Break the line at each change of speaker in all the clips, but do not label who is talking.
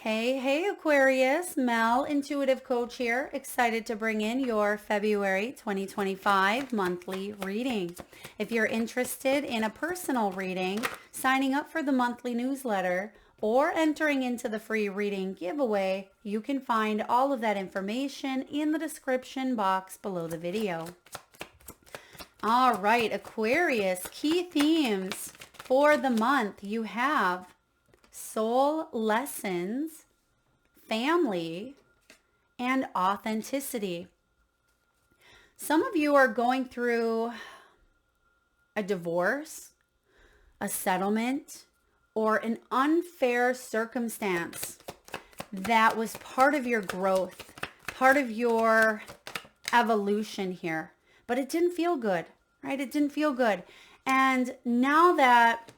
Hey, Aquarius, Mel, Intuitive Coach here. Excited to bring in your February 2025 monthly reading. If you're interested in a personal reading, signing up for the monthly newsletter, or entering into the free reading giveaway, you can find all of that information in the description box below the video. All right, Aquarius, key themes for the month. You have soul lessons, family, and authenticity. Some of you are going through a divorce, a settlement, or an unfair circumstance that was part of your growth, part of your evolution here, but it didn't feel good, right? It didn't feel good. And now that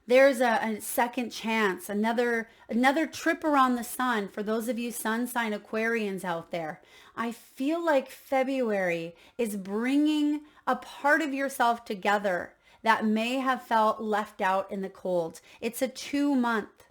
there's a second chance, another trip around the sun for those of you sun sign Aquarians out there. I feel like February is bringing a part of yourself together that may have felt left out in the cold. It's a 2-month.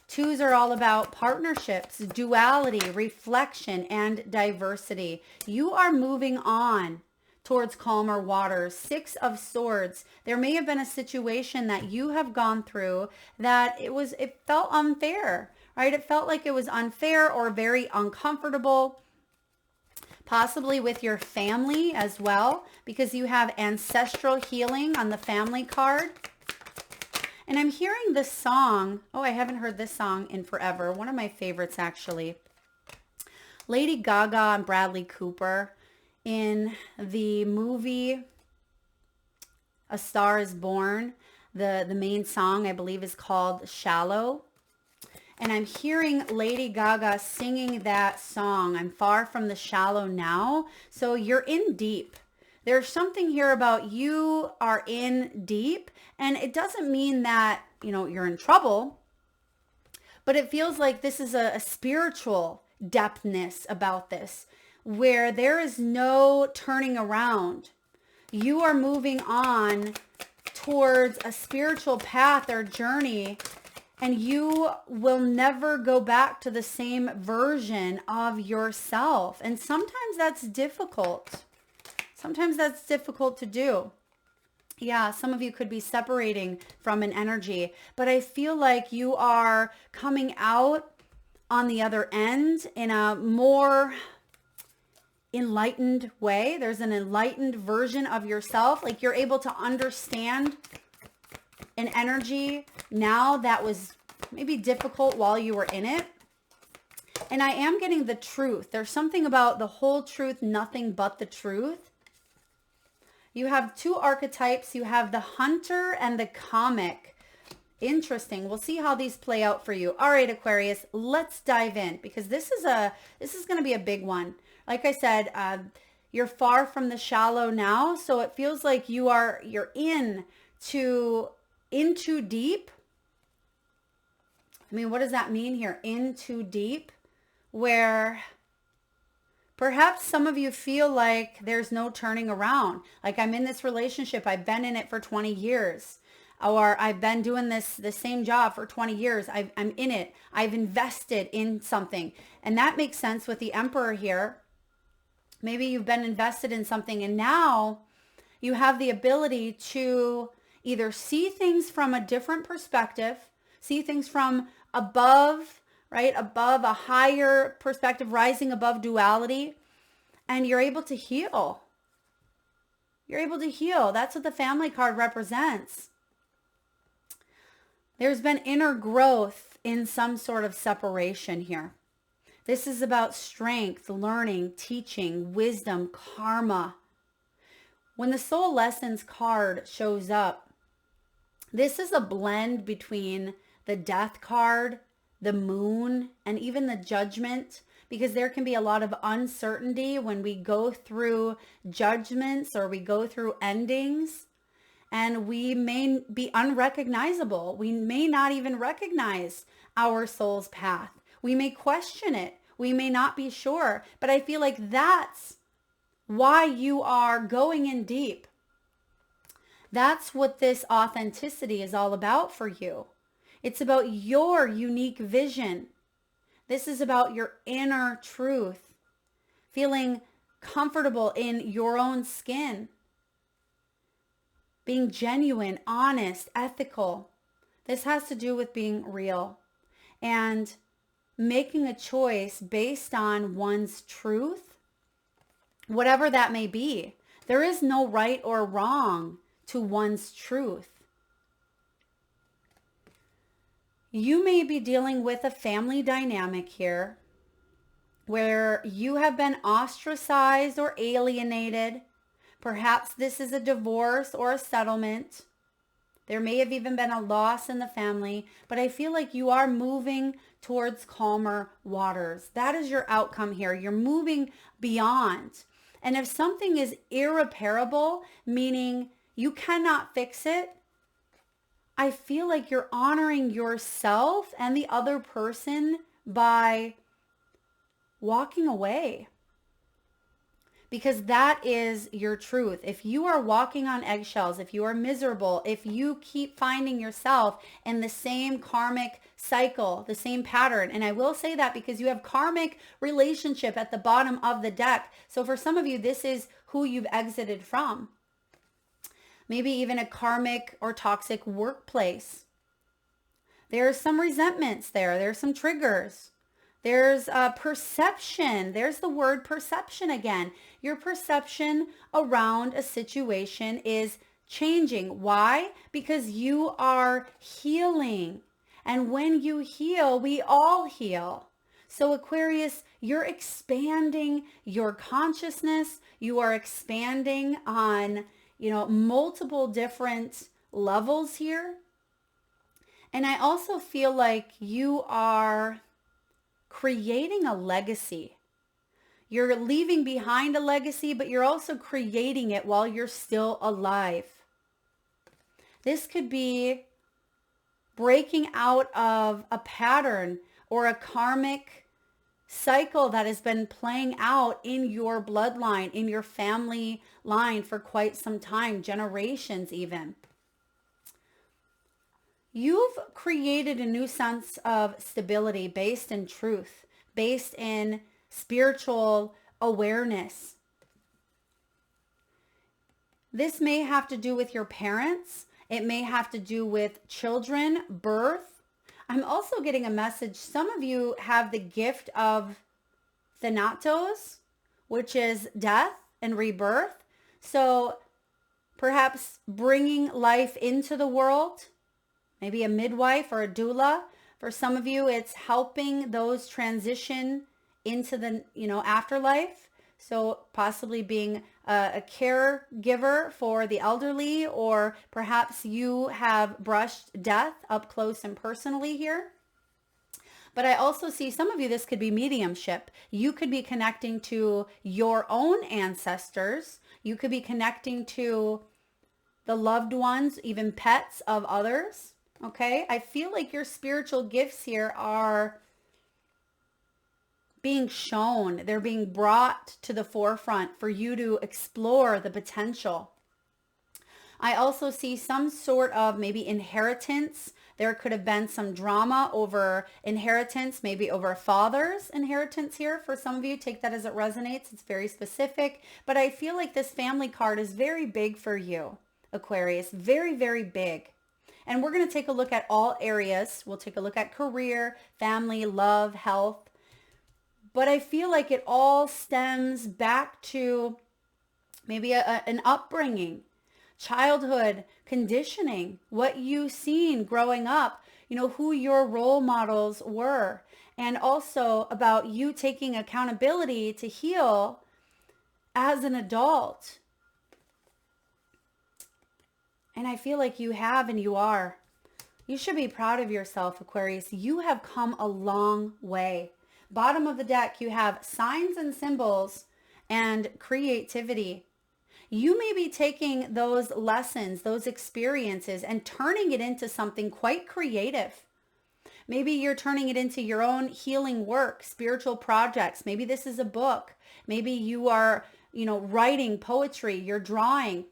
Twos are all about partnerships, duality, reflection, and diversity. You are moving on towards calmer waters. 6 of Swords. There may have been a situation that you have gone through that it felt unfair, right? It felt like it was unfair or very uncomfortable, possibly with your family as well, because you have ancestral healing on the family card. And I'm hearing this song. Oh, I haven't heard this song in forever. One of my favorites, actually. Lady Gaga and Bradley Cooper in the movie A Star is Born. The main song, I believe, is called Shallow. And I'm hearing Lady Gaga singing that song. I'm far from the shallow now. So you're in deep. There's something here about you are in deep. And it doesn't mean that, you're in trouble. But it feels like this is a spiritual depthness about this, where there is no turning around. You are moving on towards a spiritual path or journey, and you will never go back to the same version of yourself. And sometimes that's difficult. Sometimes that's difficult to do. Yeah, some of you could be separating from an energy, but I feel like you are coming out on the other end in a more enlightened way. There's an enlightened version of yourself. Like you're able to understand an energy now that was maybe difficult while you were in it. And I am getting the truth. There's something about the whole truth, nothing but the truth. You have 2 archetypes. You have the hunter and the comic. Interesting. We'll see how these play out for you. All right, Aquarius, let's dive in because this is going to be a big one. Like I said, you're far from the shallow now, so it feels like you're in too deep. I mean, what does that mean here? In too deep, where perhaps some of you feel like there's no turning around. Like I'm in this relationship, I've been in it for 20 years. Or I've been doing the same job for 20 years. I'm in it. I've invested in something. And that makes sense with the Emperor here. Maybe you've been invested in something and now you have the ability to either see things from a different perspective, see things from above, right? Above a higher perspective, rising above duality, and you're able to heal. You're able to heal. That's what the family card represents. There's been inner growth in some sort of separation here. This is about strength, learning, teaching, wisdom, karma. When the soul lessons card shows up, this is a blend between the death card, the moon, and even the judgment, because there can be a lot of uncertainty when we go through judgments or we go through endings. And we may be unrecognizable. We may not even recognize our soul's path. We may question it. We may not be sure. But I feel like that's why you are going in deep. That's what this authenticity is all about for you. It's about your unique vision. This is about your inner truth, feeling comfortable in your own skin, being genuine, honest, ethical. This has to do with being real and making a choice based on one's truth, whatever that may be. There is no right or wrong to one's truth. You may be dealing with a family dynamic here where you have been ostracized or alienated. Perhaps this is a divorce or a settlement. There may have even been a loss in the family, but I feel like you are moving towards calmer waters. That is your outcome here. You're moving beyond. And if something is irreparable, meaning you cannot fix it, I feel like you're honoring yourself and the other person by walking away, because that is your truth. If you are walking on eggshells, if you are miserable, if you keep finding yourself in the same karmic cycle, the same pattern, and I will say that because you have karmic relationship at the bottom of the deck. So for some of you, this is who you've exited from. Maybe even a karmic or toxic workplace. There's some resentments there. There's some triggers. There's a perception. There's the word perception again. Your perception around a situation is changing. Why? Because you are healing. And when you heal, we all heal. So Aquarius, you're expanding your consciousness. You are expanding on multiple different levels here. And I also feel like you are creating a legacy. You're leaving behind a legacy, but you're also creating it while you're still alive. This could be breaking out of a pattern or a karmic cycle that has been playing out in your bloodline, in your family line for quite some time, generations even. You've created a new sense of stability based in truth, based in spiritual awareness. This may have to do with your parents. It may have to do with children, birth. I'm also getting a message. Some of you have the gift of Thanatos, which is death and rebirth. So perhaps bringing life into the world, maybe a midwife or a doula. For some of you, it's helping those transition into the, afterlife. So possibly being a caregiver for the elderly, or perhaps you have brushed death up close and personally here. But I also see some of you, this could be mediumship. You could be connecting to your own ancestors. You could be connecting to the loved ones, even pets of others. Okay, I feel like your spiritual gifts here are being shown. They're being brought to the forefront for you to explore the potential. I also see some sort of maybe inheritance. There could have been some drama over inheritance, maybe over father's inheritance here. For some of you, take that as it resonates. It's very specific. But I feel like this family card is very big for you, Aquarius. Very, very big. And we're going to take a look at all areas. We'll take a look at career, family, love, health. But I feel like it all stems back to maybe an upbringing, childhood conditioning, what you've seen growing up, who your role models were, and also about you taking accountability to heal as an adult. And I feel like you have, and you are. You should be proud of yourself, Aquarius. You have come a long way. Bottom of the deck, you have signs and symbols and creativity. You may be taking those lessons, those experiences, and turning it into something quite creative. Maybe you're turning it into your own healing work, spiritual projects. Maybe this is a book. Maybe you are, writing poetry, you're drawing.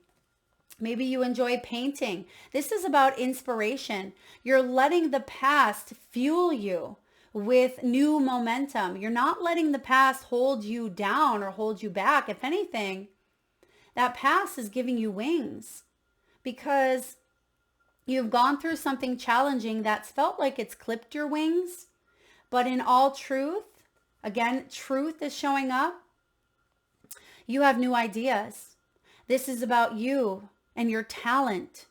Maybe you enjoy painting. This is about inspiration. You're letting the past fuel you with new momentum. You're not letting the past hold you down or hold you back. If anything, that past is giving you wings because you've gone through something challenging that's felt like it's clipped your wings. But in all truth, again, truth is showing up. You have new ideas. This is about you and your talent.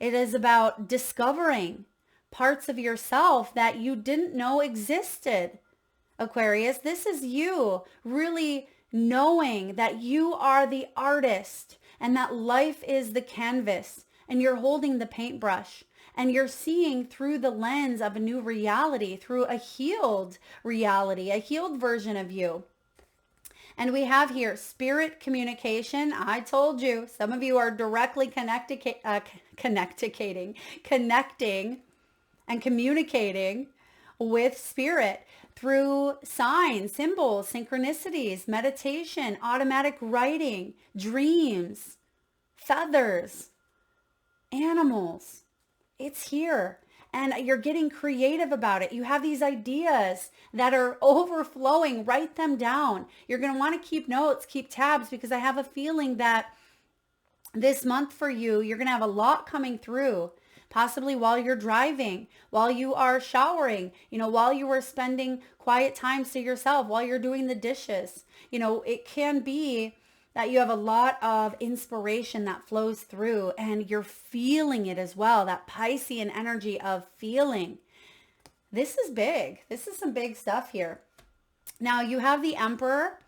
It is about discovering parts of yourself that you didn't know existed. Aquarius, this is you really knowing that you are the artist and that life is the canvas and you're holding the paintbrush and you're seeing through the lens of a new reality, through a healed reality, a healed version of you. And we have here spirit communication. I told you, some of you are directly connecting and communicating with spirit through signs, symbols, synchronicities, meditation, automatic writing, dreams, feathers, animals. It's here. And you're getting creative about it. You have these ideas that are overflowing. Write them down. You're going to want to keep notes, keep tabs, because I have a feeling that this month for you, you're going to have a lot coming through, possibly while you're driving, while you are showering, while you are spending quiet times to yourself, while you're doing the dishes. It can be that you have a lot of inspiration that flows through and you're feeling it as well, that Piscean energy of feeling. This is big. This is some big stuff here. Now you have the Emperor.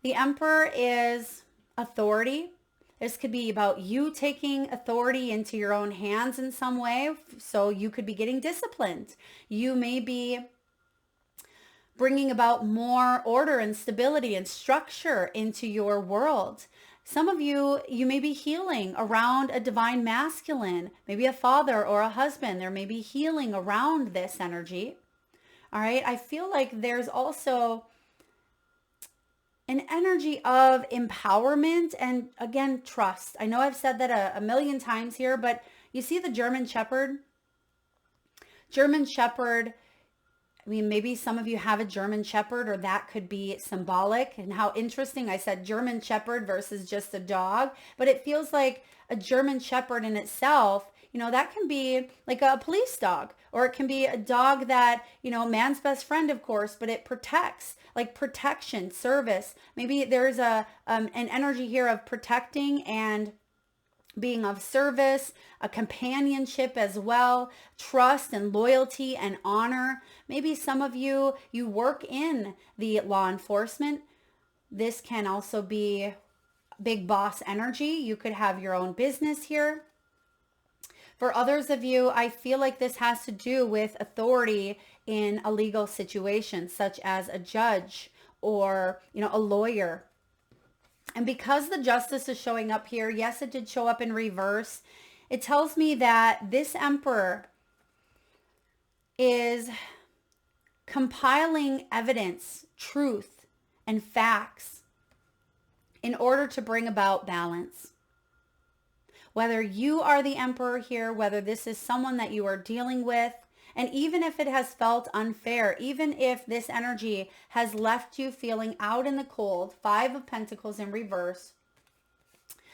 The Emperor is authority. This could be about you taking authority into your own hands in some way. So you could be getting disciplined. You may be bringing about more order and stability and structure into your world. Some of you may be healing around a divine masculine, maybe a father or a husband. There may be healing around this energy. All right. I feel like there's also an energy of empowerment and, again, trust. I know I've said that a million times here, but you see the German Shepherd? German Shepherd, maybe some of you have a German Shepherd, or that could be symbolic. And how interesting, I said German Shepherd versus just a dog, but it feels like a German Shepherd in itself, that can be like a police dog, or it can be a dog that, man's best friend, of course, but it protects, like protection, service. Maybe there's an energy here of protecting and being of service, a companionship as well, trust and loyalty and honor. Maybe some of you work in the law enforcement. This can also be big boss energy. You could have your own business here. For others of you, I feel like this has to do with authority in a legal situation, such as a judge or, a lawyer. And because the Justice is showing up here, yes, it did show up in reverse. It tells me that this Emperor is compiling evidence, truth, and facts in order to bring about balance. Whether you are the Emperor here, whether this is someone that you are dealing with, and even if it has felt unfair, even if this energy has left you feeling out in the cold, 5 of Pentacles in reverse,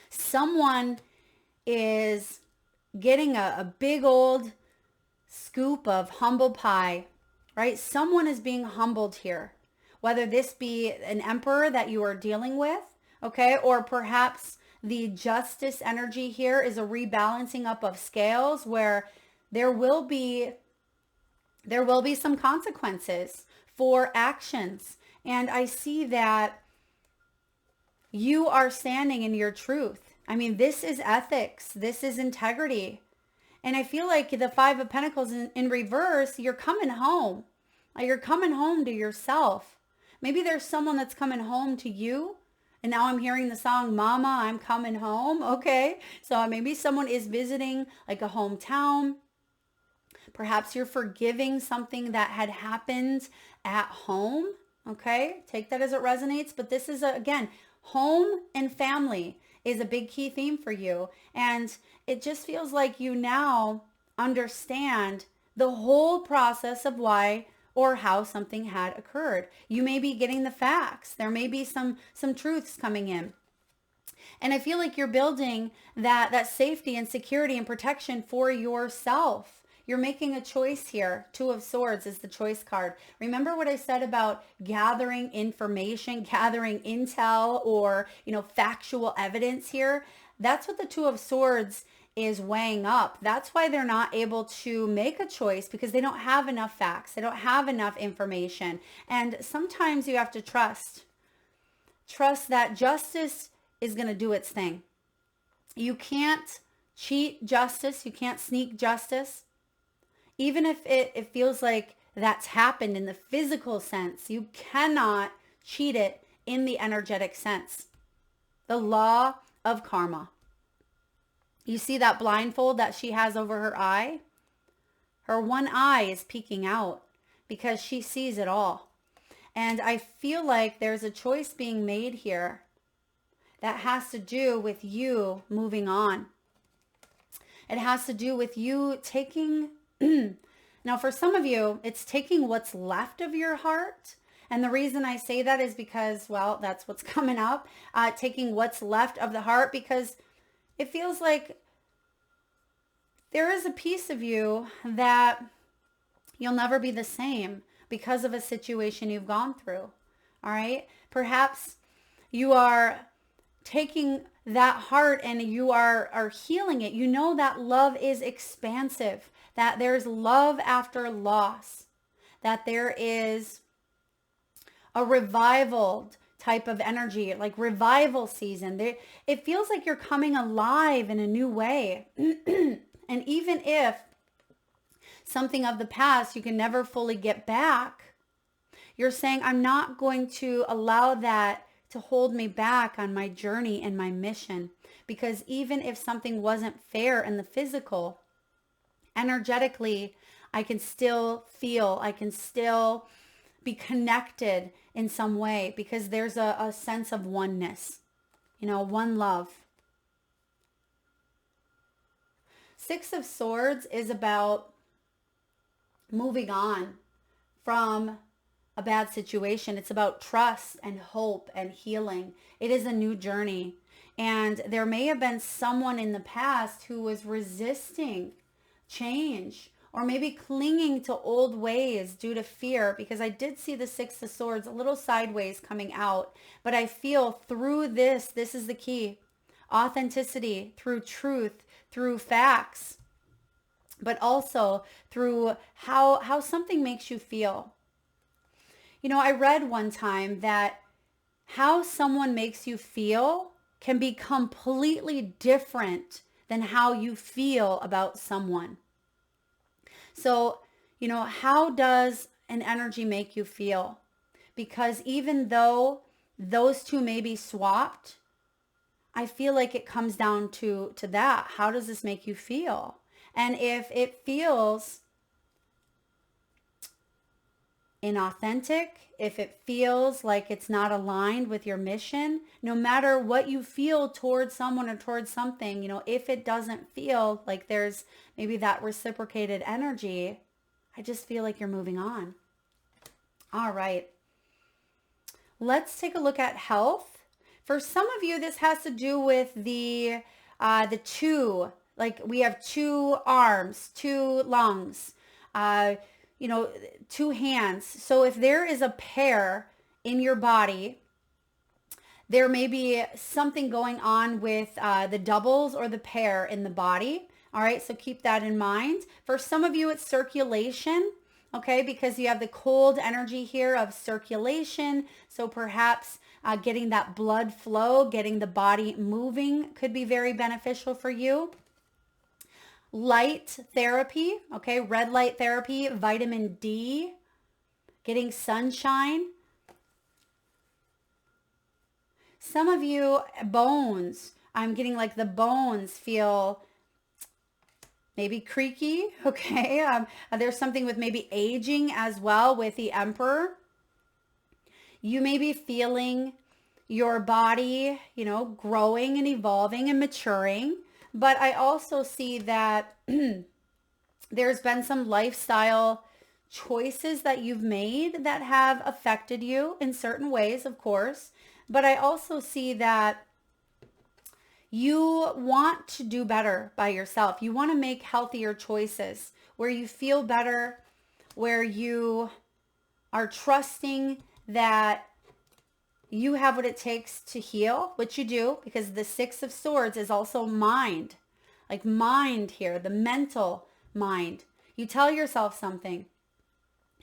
someone is getting a big old scoop of humble pie, right? Someone is being humbled here, whether this be an Emperor that you are dealing with, okay? Or perhaps the Justice energy here is a rebalancing up of scales where there will be some consequences for actions. And I see that you are standing in your truth. This is ethics. This is integrity. And I feel like the 5 of Pentacles in reverse, you're coming home. You're coming home to yourself. Maybe there's someone that's coming home to you. And now I'm hearing the song, Mama, I'm Coming Home. Okay. So maybe someone is visiting like a hometown. Perhaps you're forgiving something that had happened at home. Okay. Take that as it resonates. But this is, again, home and family is a big key theme for you. And it just feels like you now understand the whole process of why or how something had occurred. You may be getting the facts. There may be some truths coming in. And I feel like you're building that safety and security and protection for yourself. You're making a choice here. Two of Swords is the choice card. Remember what I said about gathering information, gathering intel, or, factual evidence here? That's what the Two of Swords is weighing up. That's why they're not able to make a choice, because they don't have enough facts. They don't have enough information. And sometimes you have to trust that justice is going to do its thing. You can't cheat justice. You can't sneak justice. Even if it feels like that's happened in the physical sense, you cannot cheat it in the energetic sense. The law of karma. You see that blindfold that she has over her eye? Her one eye is peeking out because she sees it all. And I feel like there's a choice being made here that has to do with you moving on. It has to do with you taking... Now, for some of you, it's taking what's left of your heart. And the reason I say that is because, well, that's what's coming up. Taking what's left of the heart, because it feels like there is a piece of you that you'll never be the same because of a situation you've gone through. All right. Perhaps you are taking that heart and you are healing it. You know that love is expansive, that there's love after loss, that there is a revival type of energy, like revival season. It feels like you're coming alive in a new way. And even if something of the past you can never fully get back, you're saying, I'm not going to allow that to hold me back on my journey and my mission. Because even if something wasn't fair in the physical, energetically, I can still feel, I can still be connected in some way, because there's a sense of oneness, one love. Six of Swords is about moving on from a bad situation. It's about trust and hope and healing. It is a new journey. And there may have been someone in the past who was resisting change, or maybe clinging to old ways due to fear, because I did see the Six of Swords a little sideways coming out. But I feel through this is the key. Authenticity, through truth, through facts, but also through how something makes you feel. I read one time that how someone makes you feel can be completely different than how you feel about someone. So, how does an energy make you feel? Because even though those two may be swapped, I feel like it comes down to that. How does this make you feel? And if it feels inauthentic, if it feels like it's not aligned with your mission, no matter what you feel towards someone or towards something, if it doesn't feel like there's maybe that reciprocated energy, I just feel like you're moving on. All right. Let's take a look at health. For some of you, this has to do with the two, like we have two arms, two lungs, two hands. So if there is a pair in your body, there may be something going on with the doubles or the pair in the body. All right, so keep that in mind. For some of you, it's circulation, okay, because you have the cold energy here of circulation. So perhaps getting that blood flow, getting the body moving could be very beneficial for you. Light therapy, okay, red light therapy, vitamin D, getting sunshine. Some of you, bones, I'm getting like the bones feel maybe creaky, okay? There's something with maybe aging as well with the Emperor. You may be feeling your body, growing and evolving and maturing. But I also see that there's been some lifestyle choices that you've made that have affected you in certain ways, of course. But I also see that you want to do better by yourself. You want to make healthier choices where you feel better, where you are trusting that you have what it takes to heal, which you do, because the Six of Swords is also mind. Like mind here, the mental mind. You tell yourself something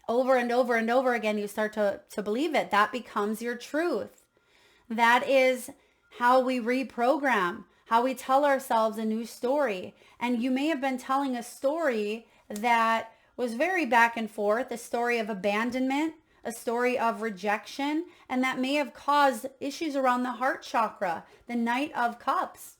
over and over and over again, you start to believe it. That becomes your truth. That is how we reprogram, how we tell ourselves a new story. And you may have been telling a story that was very back and forth, a story of abandonment, a story of rejection, and that may have caused issues around the heart chakra, the Knight of Cups.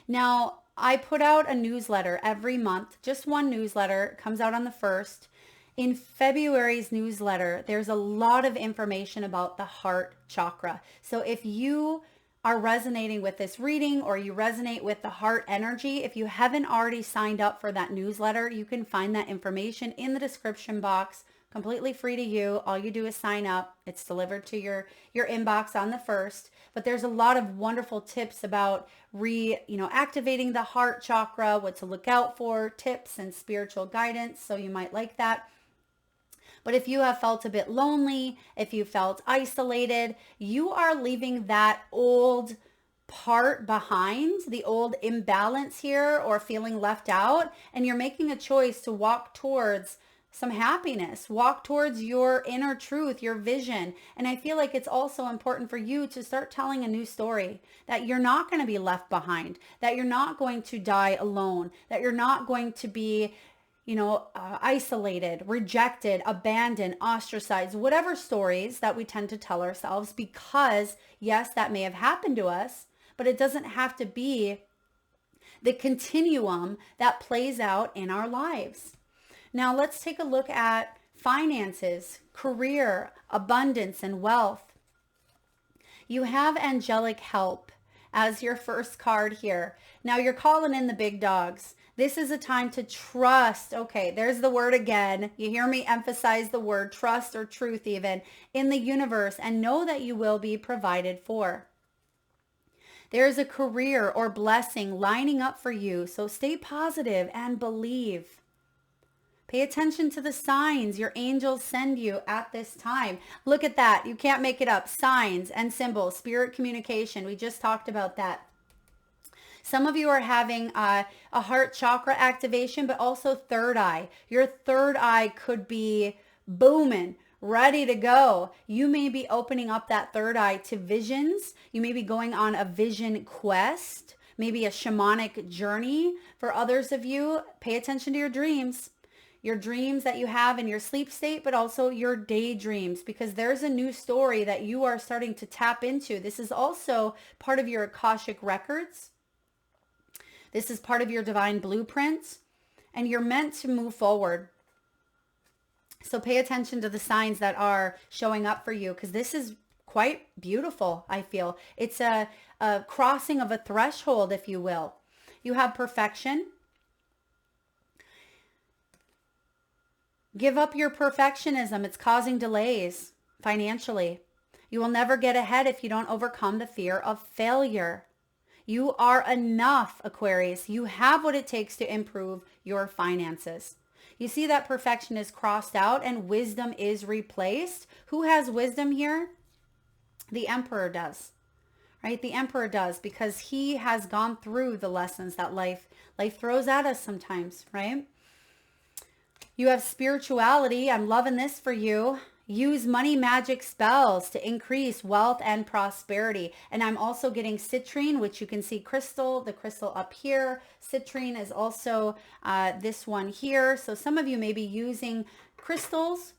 Now, I put out a newsletter every month, just one newsletter. It comes out on the 1st. In February's newsletter, there's a lot of information about the heart chakra. So if you are resonating with this reading or you resonate with the heart energy, if you haven't already signed up for that newsletter, you can find that information in the description box, completely free to you. All you do is sign up. It's delivered to your inbox on the 1st. But there's a lot of wonderful tips about activating the heart chakra, what to look out for, tips and spiritual guidance. So you might like that. But if you have felt a bit lonely, if you felt isolated, you are leaving that old part behind, the old imbalance here, or feeling left out, and you're making a choice to walk towards some happiness, walk towards your inner truth, your vision. And I feel like it's also important for you to start telling a new story, that you're not going to be left behind, that you're not going to die alone, that you're not going to be isolated, rejected, abandoned, ostracized, whatever stories that we tend to tell ourselves, because yes, that may have happened to us, but it doesn't have to be the continuum that plays out in our lives. Now let's take a look at finances, career, abundance, and wealth. You have angelic help as your first card here. Now you're calling in the big dogs. This is a time to trust. Okay, there's the word again. You hear me emphasize the word trust, or truth even, in the universe, and know that you will be provided for. There's a career or blessing lining up for you, so stay positive and believe. Pay attention to the signs your angels send you at this time. Look at that. You can't make it up. Signs and symbols, spirit communication. We just talked about that. Some of you are having a heart chakra activation, but also third eye. Your third eye could be booming, ready to go. You may be opening up that third eye to visions. You may be going on a vision quest, maybe a shamanic journey. For others of you, pay attention to your dreams that you have in your sleep state, but also your daydreams, because there's a new story that you are starting to tap into. This is also part of your Akashic records. This is part of your divine blueprints, and you're meant to move forward. So pay attention to the signs that are showing up for you, because this is quite beautiful, I feel. It's a crossing of a threshold, if you will. You have perfection. Give up your perfectionism. It's causing delays financially. You will never get ahead if you don't overcome the fear of failure. You are enough, Aquarius. You have what it takes to improve your finances. You see that perfection is crossed out and wisdom is replaced. Who has wisdom here? The Emperor does, right? The Emperor does, because he has gone through the lessons that life throws at us sometimes, right? You have spirituality. I'm loving this for you. Use money magic spells to increase wealth and prosperity. And I'm also getting citrine, which you can see the crystal up here. Citrine is also this one here. So some of you may be using crystals.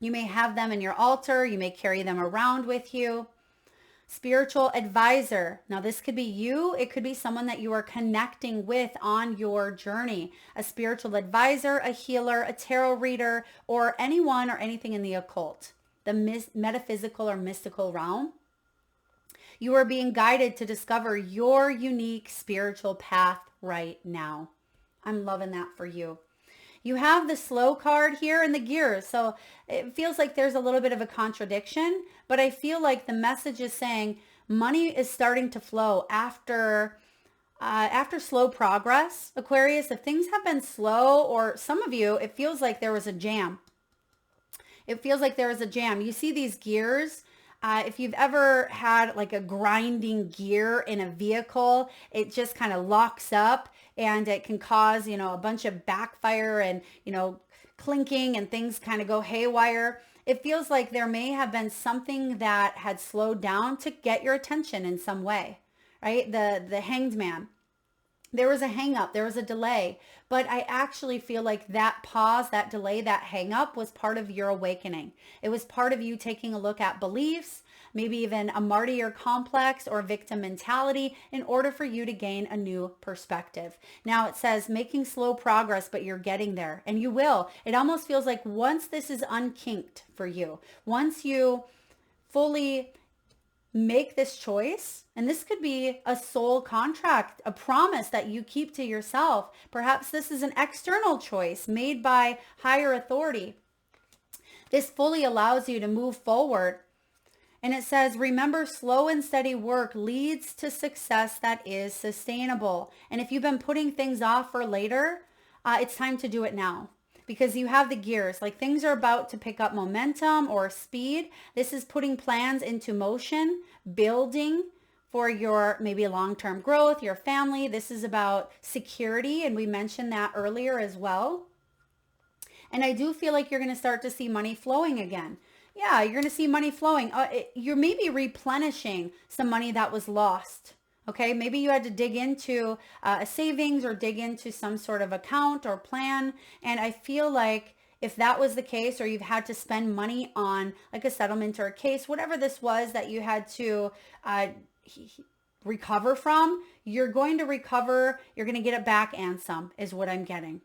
You may have them in your altar. You may carry them around with you. Spiritual advisor. Now this could be you. It could be someone that you are connecting with on your journey. A spiritual advisor, a healer, a tarot reader, or anyone or anything in the occult. the metaphysical or mystical realm. You are being guided to discover your unique spiritual path right now. I'm loving that for you. You have the slow card here and the gears. So it feels like there's a little bit of a contradiction, but I feel like the message is saying money is starting to flow after slow progress. Aquarius, if things have been slow, or some of you, it feels like there was a jam. It feels like there was a jam. You see these gears. If you've ever had like a grinding gear in a vehicle, it just kind of locks up and it can cause, a bunch of backfire and, clinking and things kind of go haywire. It feels like there may have been something that had slowed down to get your attention in some way, right? The Hanged Man. There was a hang up, there was a delay, but I actually feel like that pause, that delay, that hang up was part of your awakening. It was part of you taking a look at beliefs, maybe even a martyr complex or victim mentality in order for you to gain a new perspective. Now it says making slow progress, but you're getting there, and you will. It almost feels like once this is unkinked for you, once you fully make this choice, and this could be a soul contract, a promise that you keep to yourself. Perhaps this is an external choice made by higher authority. This fully allows you to move forward. And it says, remember, slow and steady work leads to success that is sustainable. And if you've been putting things off for later, it's time to do it now. Because you have the gears, like things are about to pick up momentum or speed. This is putting plans into motion, building for your maybe long-term growth, your family. This is about security, and we mentioned that earlier as well. And I do feel like you're going to start to see money flowing again. Yeah, you're going to see money flowing. You're maybe replenishing some money that was lost. Okay, maybe you had to dig into a savings or dig into some sort of account or plan. And I feel like if that was the case, or you've had to spend money on like a settlement or a case, whatever this was that you had to recover from, you're going to recover. You're going to get it back and some is what I'm getting.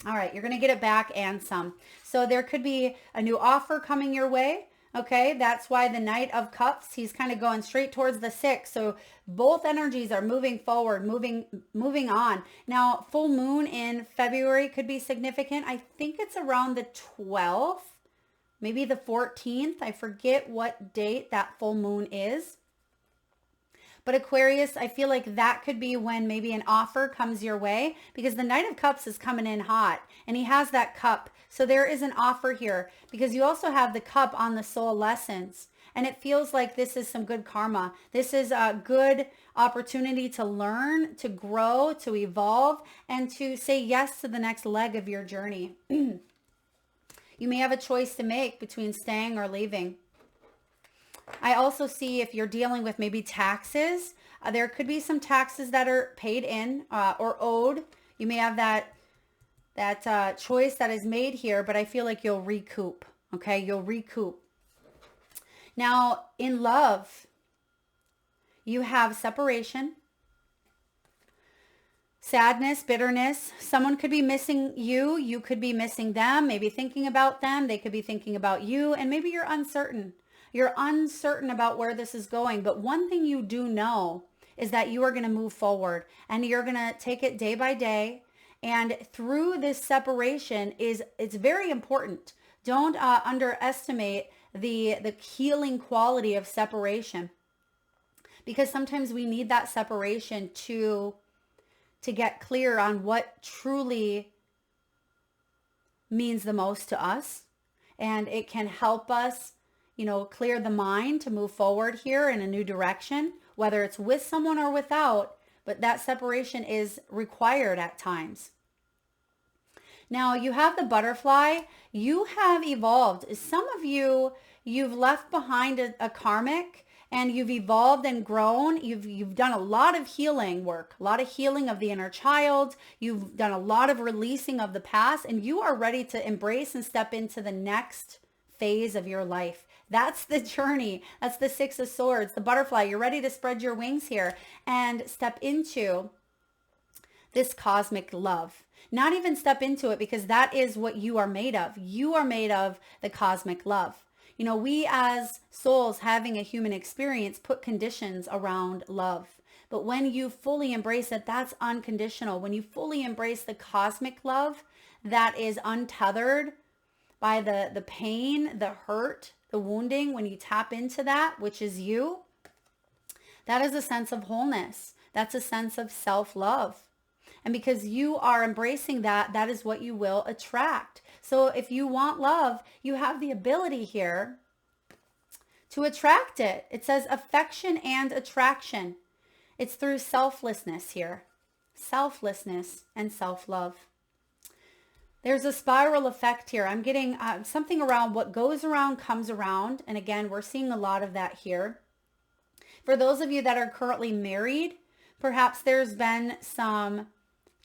All right, you're going to get it back and some. So there could be a new offer coming your way. Okay, that's why the Knight of Cups, he's kind of going straight towards the 6. So both energies are moving forward, moving on. Now, full moon in February could be significant. I think it's around the 12th, maybe the 14th. I forget what date that full moon is. But Aquarius, I feel like that could be when maybe an offer comes your way, because the Knight of Cups is coming in hot and he has that cup. So there is an offer here, because you also have the cup on the soul lessons. And it feels like this is some good karma. This is a good opportunity to learn, to grow, to evolve, and to say yes to the next leg of your journey. You may have a choice to make between staying or leaving. I also see if you're dealing with maybe taxes, there could be some taxes that are paid in or owed. You may have that choice that is made here, but I feel like you'll recoup. Okay, you'll recoup. Now, in love, you have separation, sadness, bitterness. Someone could be missing you. You could be missing them, maybe thinking about them. They could be thinking about you, and maybe you're uncertain. You're uncertain about where this is going. But one thing you do know is that you are going to move forward, and you're going to take it day by day. And through this separation it's very important. Don't underestimate the healing quality of separation, because sometimes we need that separation to get clear on what truly means the most to us. And it can help us, clear the mind to move forward here in a new direction, whether it's with someone or without, but that separation is required at times. Now you have the butterfly. You have evolved. Some of you, you've left behind a karmic, and you've evolved and grown. You've done a lot of healing work, a lot of healing of the inner child. You've done a lot of releasing of the past, and you are ready to embrace and step into the next phase of your life. That's the journey. That's the 6 of Swords, the butterfly. You're ready to spread your wings here and step into this cosmic love. Not even step into it, because that is what you are made of. You are made of the cosmic love. We as souls having a human experience put conditions around love. But when you fully embrace it, that's unconditional. When you fully embrace the cosmic love that is untethered by the pain, the hurt, the wounding, when you tap into that, which is you, that is a sense of wholeness. That's a sense of self-love. And because you are embracing that, that is what you will attract. So if you want love, you have the ability here to attract it. It says affection and attraction. It's through selflessness here. Selflessness and self-love. There's a spiral effect here. I'm getting something around what goes around comes around. And again, we're seeing a lot of that here. For those of you that are currently married, perhaps there's been some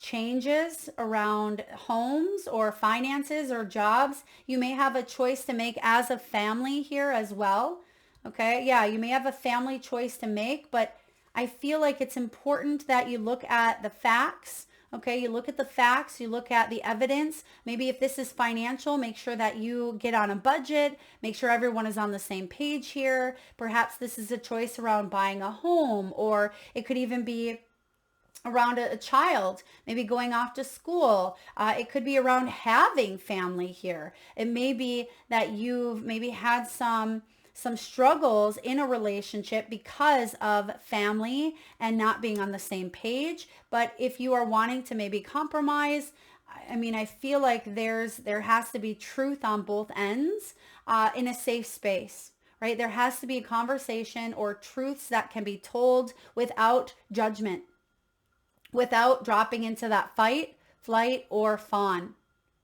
changes around homes or finances or jobs. You may have a choice to make as a family here as well. Okay, yeah, you may have a family choice to make, but I feel like it's important that you look at the facts. Okay, you look at the facts, you look at the evidence. Maybe if this is financial, make sure that you get on a budget, make sure everyone is on the same page here. Perhaps this is a choice around buying a home, or it could even be around a child, maybe going off to school. It could be around having family here. It may be that you've maybe had some struggles in a relationship because of family and not being on the same page. But if you are wanting to maybe compromise, I feel like there has to be truth on both ends in a safe space, right? There has to be a conversation or truths that can be told without judgment, without dropping into that fight, flight, or fawn.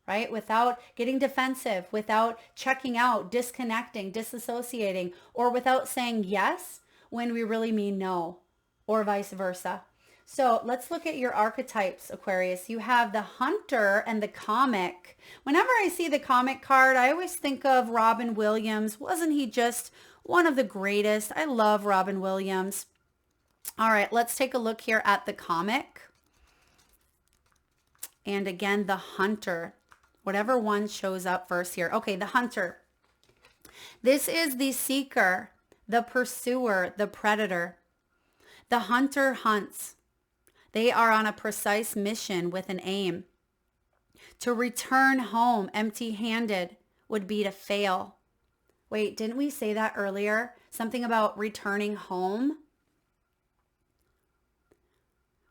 Right? Without getting defensive, without checking out, disconnecting, disassociating, or without saying yes when we really mean no, or vice versa. So let's look at your archetypes, Aquarius. You have the hunter and the comic. Whenever I see the comic card, I always think of Robin Williams. Wasn't he just one of the greatest? I love Robin Williams. All right, let's take a look here at the comic. And again, the hunter. Whatever one shows up first here. Okay, the hunter. This is the seeker, the pursuer, the predator. The hunter hunts. They are on a precise mission with an aim. To return home empty-handed would be to fail. Wait, didn't we say that earlier? Something about returning home?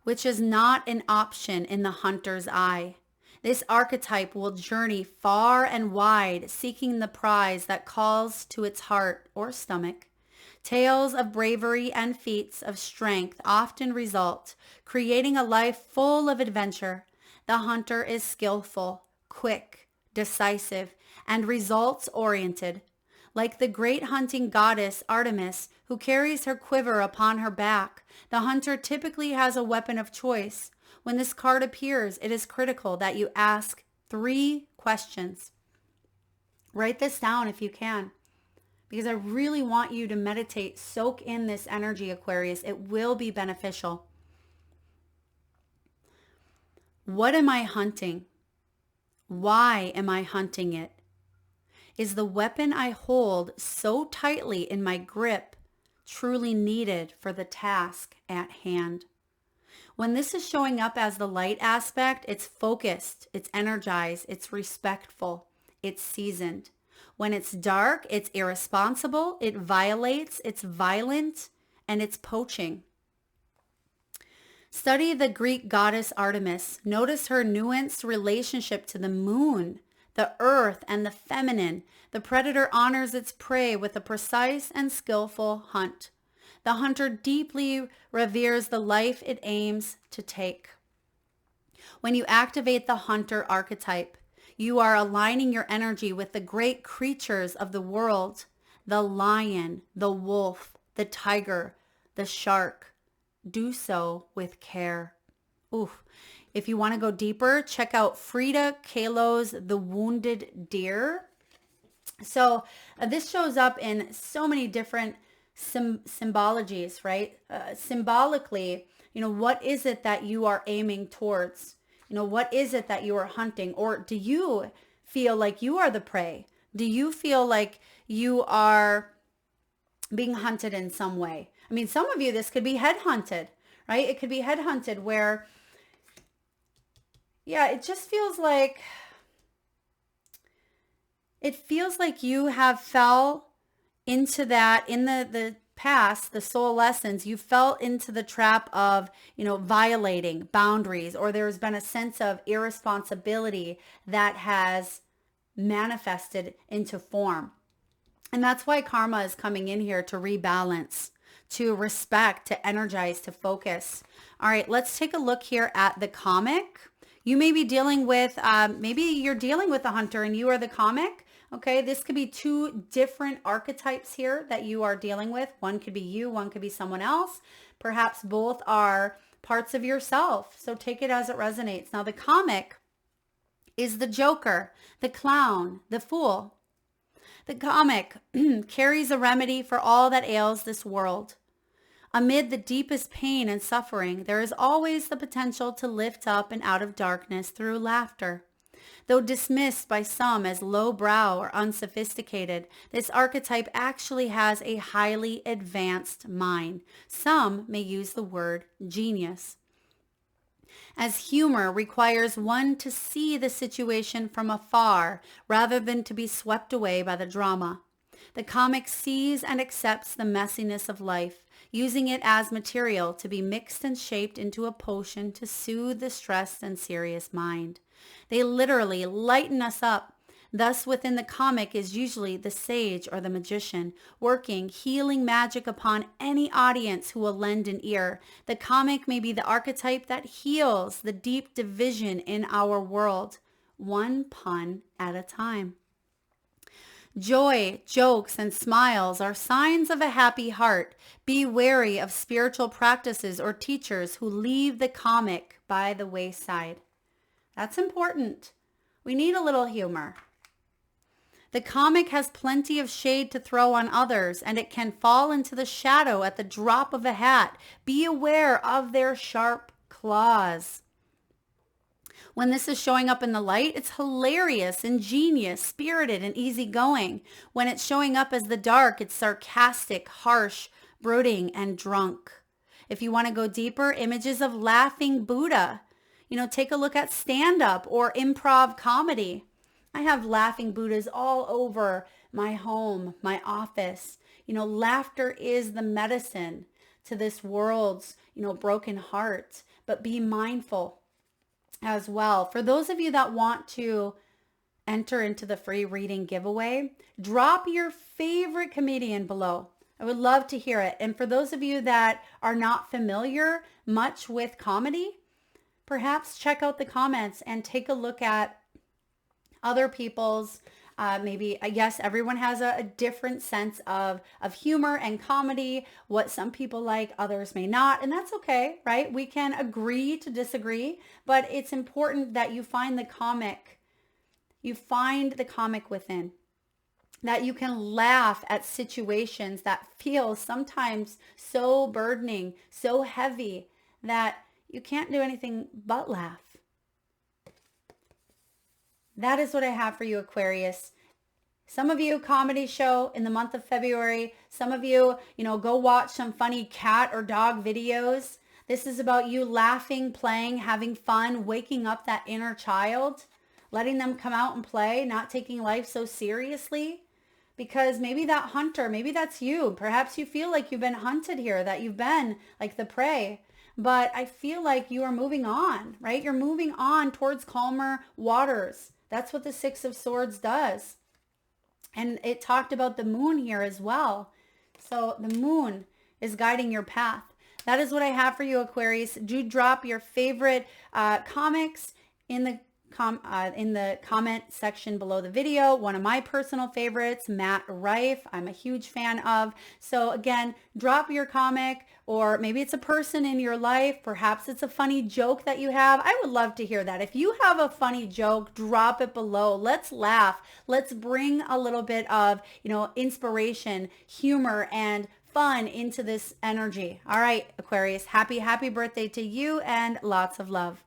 Which is not an option in the hunter's eye. This archetype will journey far and wide, seeking the prize that calls to its heart or stomach. Tales of bravery and feats of strength often result, creating a life full of adventure. The hunter is skillful, quick, decisive, and results-oriented. Like the great hunting goddess Artemis, who carries her quiver upon her back, the hunter typically has a weapon of choice. When this card appears, it is critical that you ask 3 questions. Write this down if you can, because I really want you to meditate, soak in this energy, Aquarius. It will be beneficial. What am I hunting? Why am I hunting it? Is the weapon I hold so tightly in my grip truly needed for the task at hand? When this is showing up as the light aspect, it's focused, it's energized, it's respectful, it's seasoned. When it's dark, it's irresponsible, it violates, it's violent, and it's poaching. Study the Greek goddess Artemis. Notice her nuanced relationship to the moon, the earth, and the feminine. The predator honors its prey with a precise and skillful hunt. The hunter deeply reveres the life it aims to take. When you activate the hunter archetype, you are aligning your energy with the great creatures of the world, the lion, the wolf, the tiger, the shark. Do so with care. Oof. If you want to go deeper, check out Frida Kahlo's The Wounded Deer. So this shows up in so many different symbologies, right? Symbolically, what is it that you are aiming towards? What is it that you are hunting? Or do you feel like you are the prey? Do you feel like you are being hunted in some way? I mean, some of you, this could be headhunted, right? It could be headhunted where, yeah, it just feels like, it feels like you have fell into that in the past, the soul lessons, you fell into the trap of, violating boundaries, or there's been a sense of irresponsibility that has manifested into form. And that's why karma is coming in here to rebalance, to respect, to energize, to focus. All right, let's take a look here at the comic. You may be dealing with, maybe you're dealing with a hunter and you are the comic. Okay, this could be two different archetypes here that you are dealing with. One could be you, one could be someone else. Perhaps both are parts of yourself. So take it as it resonates. Now the comic is the joker, the clown, the fool. The comic carries a remedy for all that ails this world. Amid the deepest pain and suffering, there is always the potential to lift up and out of darkness through laughter. Though dismissed by some as lowbrow or unsophisticated, this archetype actually has a highly advanced mind. Some may use the word genius. As humor requires one to see the situation from afar rather than to be swept away by the drama. The comic sees and accepts the messiness of life, using it as material to be mixed and shaped into a potion to soothe the stressed and serious mind. They literally lighten us up. Thus, within the comic is usually the sage or the magician, working healing magic upon any audience who will lend an ear. The comic may be the archetype that heals the deep division in our world, one pun at a time. Joy, jokes, and smiles are signs of a happy heart. Be wary of spiritual practices or teachers who leave the comic by the wayside. That's important. We need a little humor. The comic has plenty of shade to throw on others, and it can fall into the shadow at the drop of a hat. Be aware of their sharp claws. When this is showing up in the light, it's hilarious, ingenious, spirited, and easygoing. When it's showing up as the dark, it's sarcastic, harsh, brooding, and drunk. If you want to go deeper, images of laughing Buddha. Take a look at stand-up or improv comedy. I have laughing Buddhas all over my home, my office. Laughter is the medicine to this world's, broken heart. But be mindful as well. For those of you that want to enter into the free reading giveaway, drop your favorite comedian below. I would love to hear it. And for those of you that are not familiar much with comedy, perhaps check out the comments and take a look at other people's, maybe, yes, everyone has a different sense of humor and comedy, what some people like, others may not, and that's okay, right? We can agree to disagree, but it's important that you find the comic within, that you can laugh at situations that feel sometimes so burdening, so heavy that you can't do anything but laugh. That is what I have for you, Aquarius. Some of you, comedy show in the month of February. Some of you, go watch some funny cat or dog videos. This is about you laughing, playing, having fun, waking up that inner child, letting them come out and play, not taking life so seriously. Because maybe that hunter, maybe that's you. Perhaps you feel like you've been hunted here, that you've been like the prey. But I feel like you are moving on, right? You're moving on towards calmer waters. That's what the Six of Swords does. And it talked about the moon here as well. So the moon is guiding your path. That is what I have for you, Aquarius. Do drop your favorite comics in the comment section below the video. One of my personal favorites, Matt Rife, I'm a huge fan of. So again, drop your comic, or maybe it's a person in your life. Perhaps it's a funny joke that you have. I would love to hear that. If you have a funny joke, drop it below. Let's laugh. Let's bring a little bit of, inspiration, humor, and fun into this energy. All right, Aquarius, happy birthday to you and lots of love.